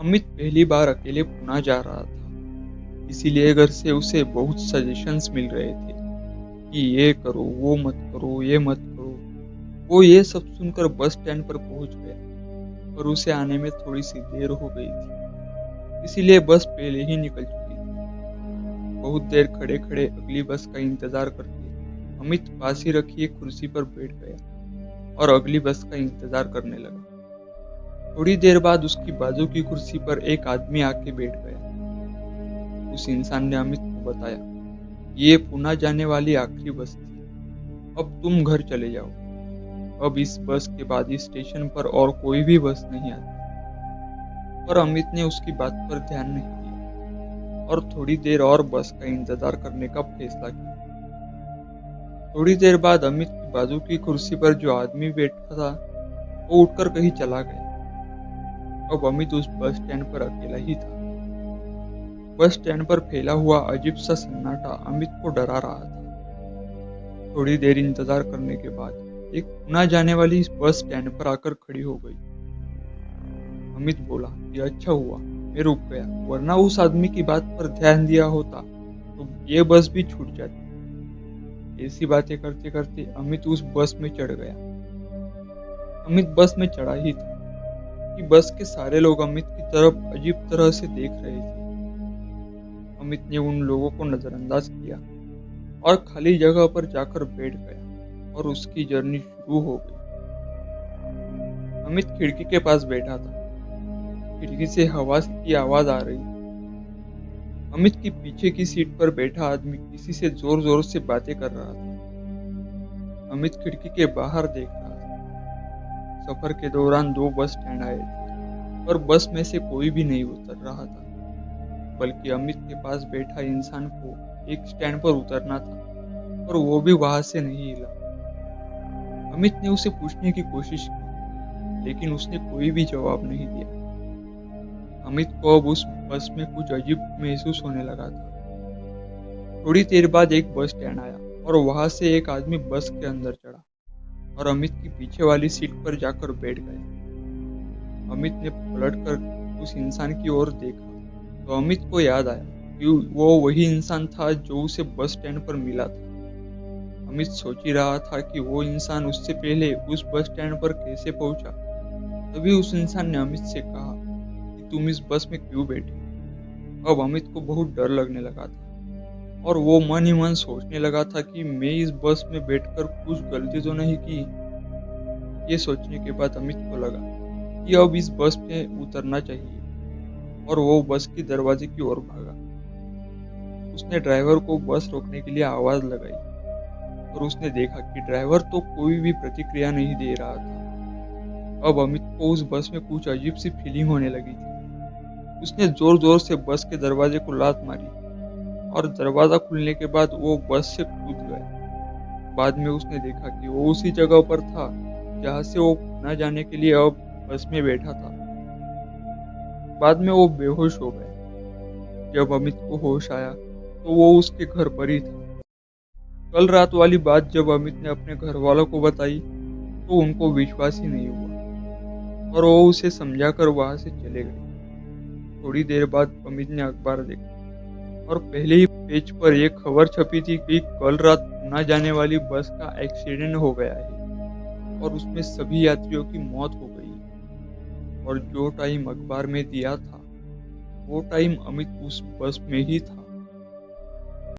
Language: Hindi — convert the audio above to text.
अमित पहली बार अकेले पुणे जा रहा था, इसीलिए घर से उसे बहुत सजेशंस मिल रहे थे कि ये करो, वो मत करो, ये मत करो। वो ये सब सुनकर बस स्टैंड पर पहुंच गया, पर उसे आने में थोड़ी सी देर हो गई थी, इसीलिए बस पहले ही निकल चुकी थी। बहुत देर खड़े खड़े अगली बस का इंतजार करके अमित पास ही रखी एक कुर्सी पर बैठ गया और अगली बस का इंतजार करने लगा। थोड़ी देर बाद उसकी बाजू की कुर्सी पर एक आदमी आके बैठ गया। उस इंसान ने अमित को बताया, ये पुणे जाने वाली आखिरी बस थी, अब तुम घर चले जाओ। अब इस बस के बाद इस स्टेशन पर और कोई भी बस नहीं आती। पर अमित ने उसकी बात पर ध्यान नहीं दिया और थोड़ी देर और बस का इंतजार करने का फैसला किया। थोड़ी देर बाद अमित की बाजू की कुर्सी पर जो आदमी बैठा था वो उठकर कहीं चला गया। अब अमित उस बस स्टैंड पर अकेला ही था। बस स्टैंड पर फैला हुआ अजीब सा सन्नाटा अमित को डरा रहा था। थोड़ी देर इंतजार करने के बाद एक पुणे जाने वाली बस स्टैंड पर आकर खड़ी हो गई। अमित बोला, ये अच्छा हुआ मैं रुक गया, वरना उस आदमी की बात पर ध्यान दिया होता तो ये बस भी छूट जाती। ऐसी बातें करते करते अमित उस बस में चढ़ गया। अमित बस में चढ़ा ही था कि बस के सारे लोग अमित की तरफ अजीब तरह से देख रहे थे। अमित ने उन लोगों को नजरअंदाज किया और खाली जगह पर जाकर बैठ गया और उसकी जर्नी शुरू हो गई। अमित खिड़की के पास बैठा था। खिड़की से हवा की आवाज आ रही। अमित की पीछे की सीट पर बैठा आदमी किसी से जोर जोर से बातें कर रहा था। अमित खिड़की के बाहर देख रहा था। सफर के दौरान 2 बस स्टैंड आए थे, पर बस में से कोई भी नहीं उतर रहा था, बल्कि अमित के पास बैठा इंसान को एक स्टैंड पर उतरना था, पर वो भी वहां से नहीं हिला। अमित ने उसे पूछने की कोशिश की, लेकिन उसने कोई भी जवाब नहीं दिया। अमित को अब उस बस में कुछ अजीब महसूस होने लगा था। थोड़ी देर बाद एक बस स्टैंड आया और वहां से एक आदमी बस के अंदर चढ़ा और अमित की पीछे वाली सीट पर जाकर बैठ गया। अमित ने पलटकर उस इंसान की ओर देखा तो अमित को याद आया कि वो वही इंसान था जो उसे बस स्टैंड पर मिला था। अमित सोच ही रहा था कि वो इंसान उससे पहले उस बस स्टैंड पर कैसे पहुंचा। तभी उस इंसान ने अमित से कहा कि तुम इस बस में क्यों बैठे। अब अमित को बहुत डर लगने लगा था और वो मन ही मन सोचने लगा था कि मैं इस बस में बैठकर कुछ गलती तो नहीं की। ये सोचने के बाद अमित को लगा कि अब इस बस में उतरना चाहिए और वो बस की दरवाजे की ओर भागा। उसने ड्राइवर को बस रोकने के लिए आवाज लगाई और उसने देखा कि ड्राइवर तो कोई भी प्रतिक्रिया नहीं दे रहा था। अब अमित को उस बस में कुछ अजीब सी फीलिंग होने लगी थी। उसने जोर जोर से बस के दरवाजे को लात मारी और दरवाजा खुलने के बाद वो बस से कूद गया। बाद में उसने देखा कि वो उसी जगह पर था जहां से वो पुणे जाने के लिए अब बस में बैठा था। बाद में वो बेहोश हो गया। जब अमित को होश आया तो वो उसके घर पर ही था। कल रात वाली बात जब अमित ने अपने घर वालों को बताई तो उनको विश्वास ही नहीं हुआ और वो उसे समझाकर वहां से चले गए। थोड़ी देर बाद अमित ने अखबार देखा और पहले ही पेज पर एक खबर छपी थी कि कल रात पुणे जाने वाली बस का एक्सीडेंट हो गया है और उसमें सभी यात्रियों की मौत हो गई है। और जो टाइम अखबार में दिया था वो टाइम अमित उस बस में ही था।